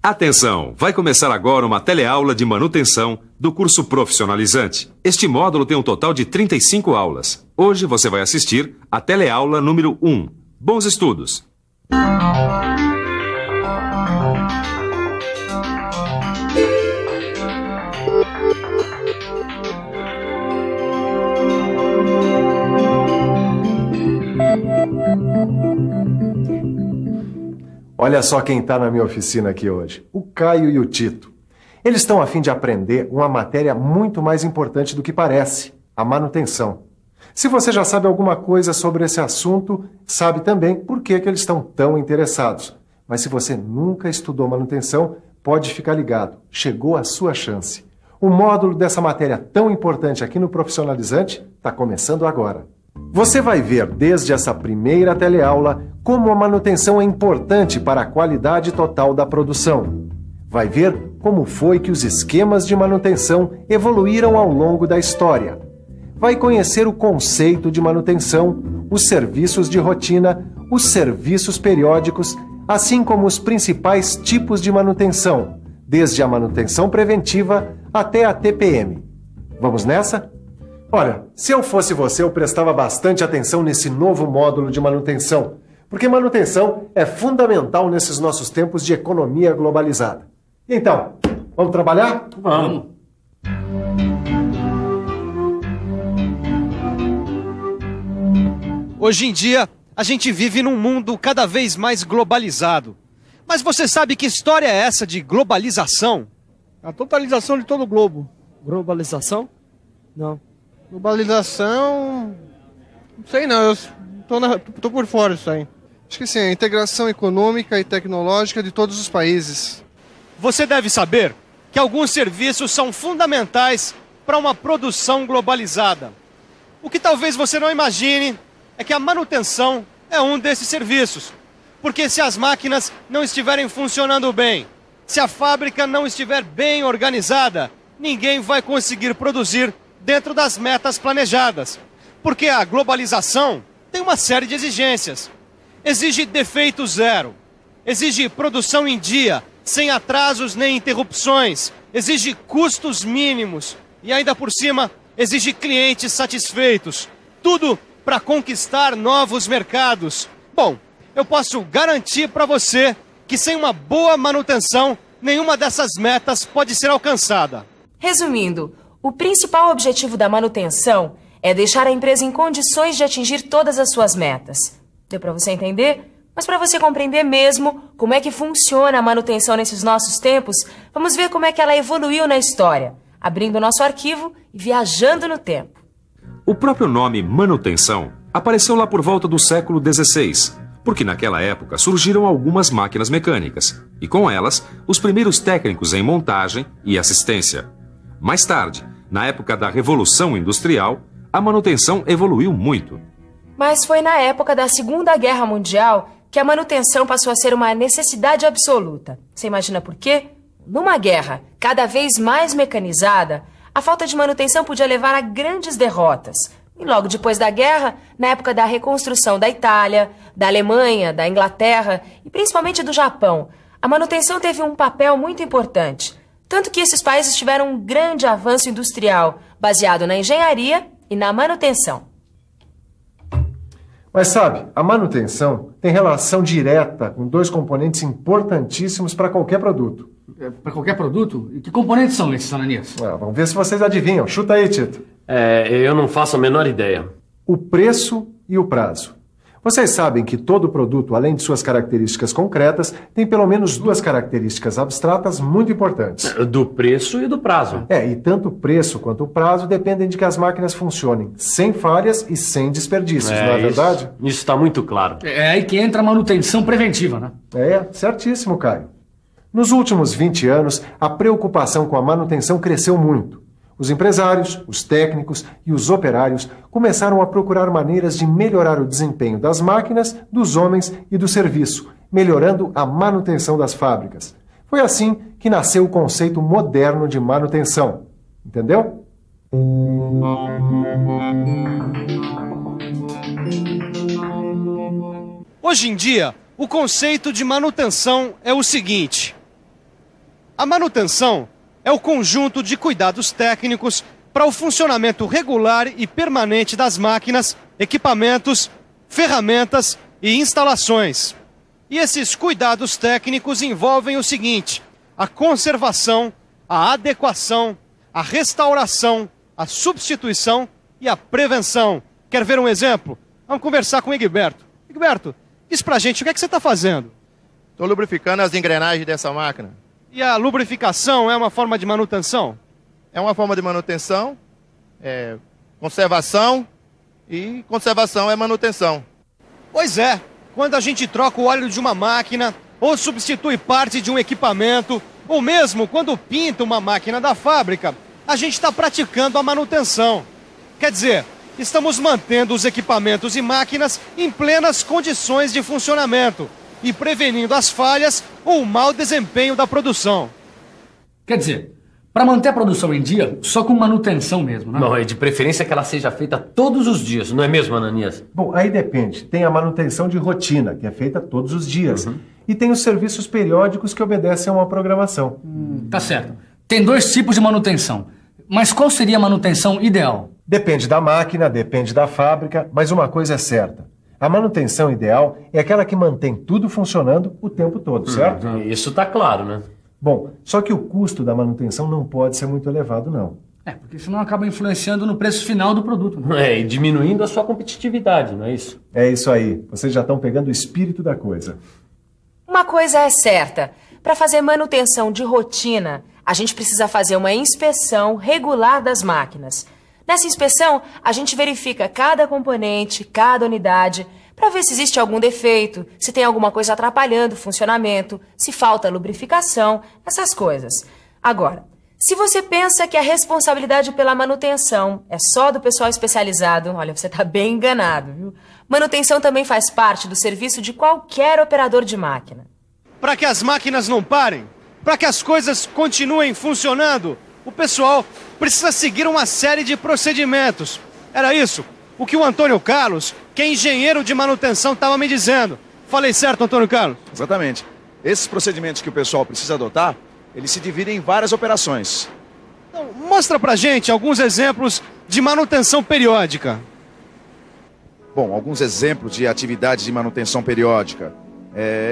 Atenção! Vai começar agora uma teleaula de manutenção do curso profissionalizante. Este módulo tem um total de 35 aulas. Hoje você vai assistir a teleaula número 1. Bons estudos! Olha só quem está na minha oficina aqui hoje, o Caio e o Tito. Eles estão a fim de aprender uma matéria muito mais importante do que parece, a manutenção. Se você já sabe alguma coisa sobre esse assunto, sabe também por que eles estão tão interessados. Mas se você nunca estudou manutenção, pode ficar ligado, chegou a sua chance. O módulo dessa matéria tão importante aqui no Profissionalizante está começando agora. Você vai ver desde essa primeira teleaula como a manutenção é importante para a qualidade total da produção. Vai ver como foi que os esquemas de manutenção evoluíram ao longo da história. Vai conhecer o conceito de manutenção, os serviços de rotina, os serviços periódicos, assim como os principais tipos de manutenção, desde a manutenção preventiva até a TPM. Vamos nessa? Olha, se eu fosse você, eu prestava bastante atenção nesse novo módulo de manutenção, porque manutenção é fundamental nesses nossos tempos de economia globalizada. Então, vamos trabalhar? Vamos. Hoje em dia, a gente vive num mundo cada vez mais globalizado. Mas você sabe que história é essa de globalização? A totalização de todo o globo. Globalização? Não. Globalização... Não sei não, eu tô por fora disso aí. Acho que sim, a integração econômica e tecnológica de todos os países. Você deve saber que alguns serviços são fundamentais para uma produção globalizada. O que talvez você não imagine é que a manutenção é um desses serviços. Porque se as máquinas não estiverem funcionando bem, se a fábrica não estiver bem organizada, ninguém vai conseguir produzir dentro das metas planejadas. Porque a globalização tem uma série de exigências. Exige defeito zero, exige produção em dia, sem atrasos nem interrupções, exige custos mínimos e ainda por cima exige clientes satisfeitos. Tudo para conquistar novos mercados. Bom, eu posso garantir para você que sem uma boa manutenção, nenhuma dessas metas pode ser alcançada. Resumindo, o principal objetivo da manutenção é deixar a empresa em condições de atingir todas as suas metas. Deu para você entender? Mas para você compreender mesmo como é que funciona a manutenção nesses nossos tempos, vamos ver como é que ela evoluiu na história, abrindo o nosso arquivo e viajando no tempo. O próprio nome manutenção apareceu lá por volta do século XVI, porque naquela época surgiram algumas máquinas mecânicas, e com elas, os primeiros técnicos em montagem e assistência. Mais tarde, na época da Revolução Industrial, a manutenção evoluiu muito. Mas foi na época da Segunda Guerra Mundial que a manutenção passou a ser uma necessidade absoluta. Você imagina por quê? Numa guerra cada vez mais mecanizada, a falta de manutenção podia levar a grandes derrotas. E logo depois da guerra, na época da reconstrução da Itália, da Alemanha, da Inglaterra e principalmente do Japão, a manutenção teve um papel muito importante. Tanto que esses países tiveram um grande avanço industrial, baseado na engenharia e na manutenção. Mas sabe, a manutenção tem relação direta com dois componentes importantíssimos para qualquer produto. Para qualquer produto? E que componentes são esses, Ananias? Vamos ver se vocês adivinham. Chuta aí, Tito. Eu não faço a menor ideia. O preço e o prazo. Vocês sabem que todo produto, além de suas características concretas, tem pelo menos duas características abstratas muito importantes. Do preço e do prazo. E tanto o preço quanto o prazo dependem de que as máquinas funcionem sem falhas e sem desperdícios, não é verdade? Isso está muito claro. É aí que entra a manutenção preventiva, né? Certíssimo, Caio. Nos últimos 20 anos, a preocupação com a manutenção cresceu muito. Os empresários, os técnicos e os operários começaram a procurar maneiras de melhorar o desempenho das máquinas, dos homens e do serviço, melhorando a manutenção das fábricas. Foi assim que nasceu o conceito moderno de manutenção. Entendeu? Hoje em dia, o conceito de manutenção é o seguinte: A manutenção é o conjunto de cuidados técnicos para o funcionamento regular e permanente das máquinas, equipamentos, ferramentas e instalações. E esses cuidados técnicos envolvem o seguinte: a conservação, a adequação, a restauração, a substituição e a prevenção. Quer ver um exemplo? Vamos conversar com o Egberto. Egberto, diz pra gente o que é que você está fazendo. Estou lubrificando as engrenagens dessa máquina. E a lubrificação é uma forma de manutenção? É uma forma de manutenção, conservação, e conservação é manutenção. Pois é, quando a gente troca o óleo de uma máquina, ou substitui parte de um equipamento, ou mesmo quando pinta uma máquina da fábrica, a gente está praticando a manutenção. Quer dizer, estamos mantendo os equipamentos e máquinas em plenas condições de funcionamento e prevenindo as falhas ou o mau desempenho da produção. Quer dizer, para manter a produção em dia, só com manutenção mesmo, né? Não, é de preferência que ela seja feita todos os dias, não é mesmo, Ananias? Bom, aí depende. Tem a manutenção de rotina, que é feita todos os dias. E tem os serviços periódicos que obedecem a uma programação. Tá certo. Tem 2 tipos de manutenção. Mas qual seria a manutenção ideal? Depende da máquina, depende da fábrica, mas uma coisa é certa. A manutenção ideal é aquela que mantém tudo funcionando o tempo todo, certo? Isso tá claro, né? Bom, só que o custo da manutenção não pode ser muito elevado, não. Porque senão acaba influenciando no preço final do produto, né? E diminuindo a sua competitividade, não é isso? É isso aí. Vocês já estão pegando o espírito da coisa. Uma coisa é certa: para fazer manutenção de rotina, a gente precisa fazer uma inspeção regular das máquinas. Nessa inspeção, a gente verifica cada componente, cada unidade, para ver se existe algum defeito, se tem alguma coisa atrapalhando o funcionamento, se falta lubrificação, essas coisas. Agora, se você pensa que a responsabilidade pela manutenção é só do pessoal especializado, olha, você está bem enganado, viu? Manutenção também faz parte do serviço de qualquer operador de máquina. Para que as máquinas não parem, para que as coisas continuem funcionando, o pessoal precisa seguir uma série de procedimentos. Era isso o que o Antônio Carlos, que é engenheiro de manutenção, estava me dizendo. Falei certo, Antônio Carlos? Exatamente. Esses procedimentos que o pessoal precisa adotar, eles se dividem em várias operações. Então, mostra pra gente alguns exemplos de manutenção periódica. Bom, alguns exemplos de atividades de manutenção periódica.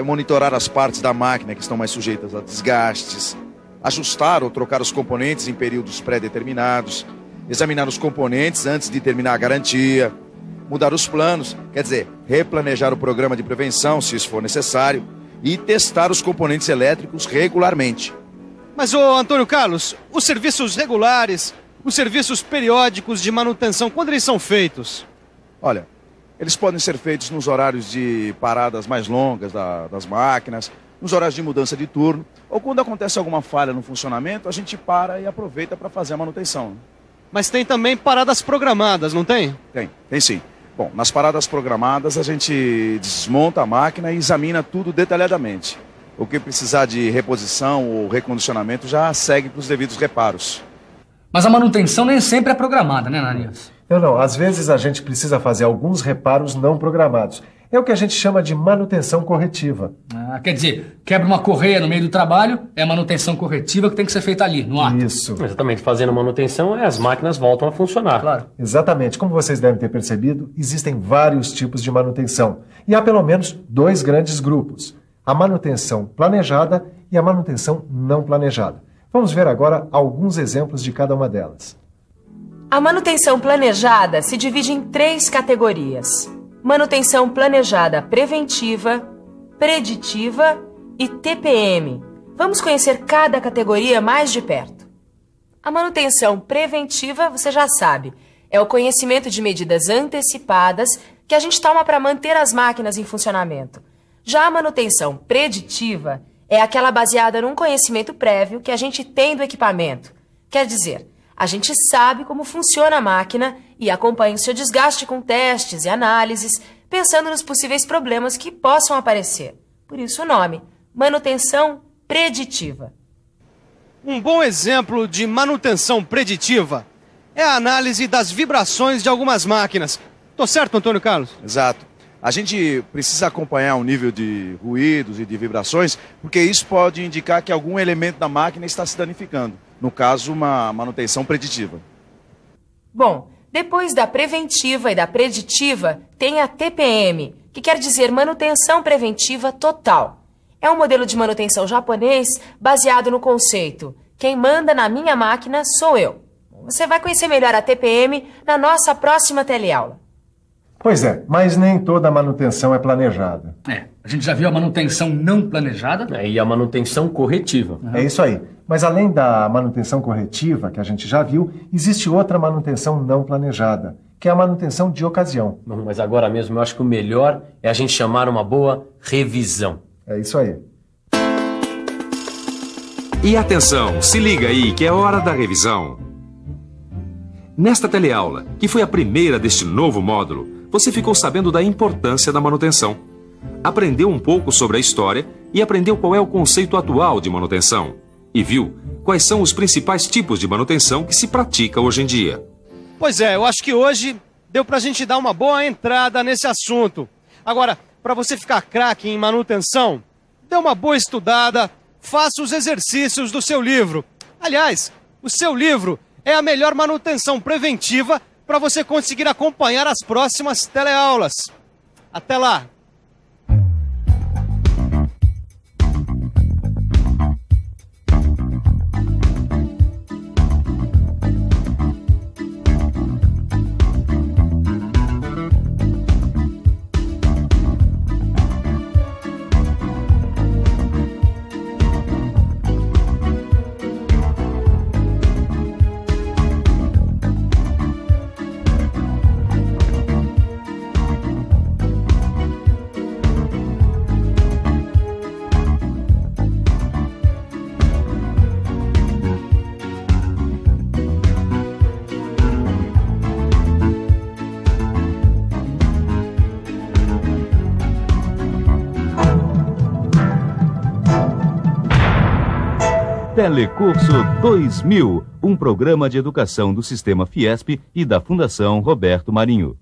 Monitorar as partes da máquina que estão mais sujeitas a desgastes, ajustar ou trocar os componentes em períodos pré-determinados, examinar os componentes antes de terminar a garantia, mudar os planos, quer dizer, replanejar o programa de prevenção, se isso for necessário, e testar os componentes elétricos regularmente. Mas, ô Antônio Carlos, os serviços regulares, os serviços periódicos de manutenção, quando eles são feitos? Olha, eles podem ser feitos nos horários de paradas mais longas das máquinas, nos horários de mudança de turno, ou quando acontece alguma falha no funcionamento, a gente para e aproveita para fazer a manutenção. Mas tem também paradas programadas, não tem? Tem sim. Bom, nas paradas programadas a gente desmonta a máquina e examina tudo detalhadamente. O que precisar de reposição ou recondicionamento já segue para os devidos reparos. Mas a manutenção nem sempre é programada, né, Ananias? Não. Às vezes a gente precisa fazer alguns reparos não programados. É o que a gente chama de manutenção corretiva. Quer dizer, quebra uma correia no meio do trabalho, é a manutenção corretiva que tem que ser feita ali, no ato. Isso. Exatamente, fazendo manutenção, as máquinas voltam a funcionar. Claro. Exatamente. Como vocês devem ter percebido, existem vários tipos de manutenção. E há pelo menos 2 grandes grupos: a manutenção planejada e a manutenção não planejada. Vamos ver agora alguns exemplos de cada uma delas. A manutenção planejada se divide em 3 categorias: manutenção planejada preventiva, preditiva e TPM. Vamos conhecer cada categoria mais de perto. A manutenção preventiva, você já sabe, é o conhecimento de medidas antecipadas que a gente toma para manter as máquinas em funcionamento. Já a manutenção preditiva é aquela baseada num conhecimento prévio que a gente tem do equipamento. Quer dizer, a gente sabe como funciona a máquina e acompanha o seu desgaste com testes e análises, pensando nos possíveis problemas que possam aparecer. Por isso o nome, manutenção preditiva. Um bom exemplo de manutenção preditiva é a análise das vibrações de algumas máquinas. Tô certo, Antônio Carlos? Exato. A gente precisa acompanhar o nível de ruídos e de vibrações, porque isso pode indicar que algum elemento da máquina está se danificando. No caso, uma manutenção preditiva. Bom, depois da preventiva e da preditiva, tem a TPM, que quer dizer manutenção preventiva total. É um modelo de manutenção japonês baseado no conceito: quem manda na minha máquina sou eu. Você vai conhecer melhor a TPM na nossa próxima teleaula. Pois é, mas nem toda manutenção é planejada. A gente já viu a manutenção não planejada. E a manutenção corretiva. É isso aí. Mas além da manutenção corretiva, que a gente já viu, existe outra manutenção não planejada, que é a manutenção de ocasião. Mas agora mesmo eu acho que o melhor é a gente chamar uma boa revisão. É isso aí. E atenção, se liga aí que é hora da revisão. Nesta teleaula, que foi a primeira deste novo módulo, você ficou sabendo da importância da manutenção. Aprendeu um pouco sobre a história e aprendeu qual é o conceito atual de manutenção. E viu quais são os principais tipos de manutenção que se pratica hoje em dia. Pois é, eu acho que hoje deu pra gente dar uma boa entrada nesse assunto. Agora, para você ficar craque em manutenção, dê uma boa estudada, faça os exercícios do seu livro. Aliás, o seu livro é a melhor manutenção preventiva para você conseguir acompanhar as próximas teleaulas. Até lá! Telecurso 2000, um programa de educação do Sistema Fiesp e da Fundação Roberto Marinho.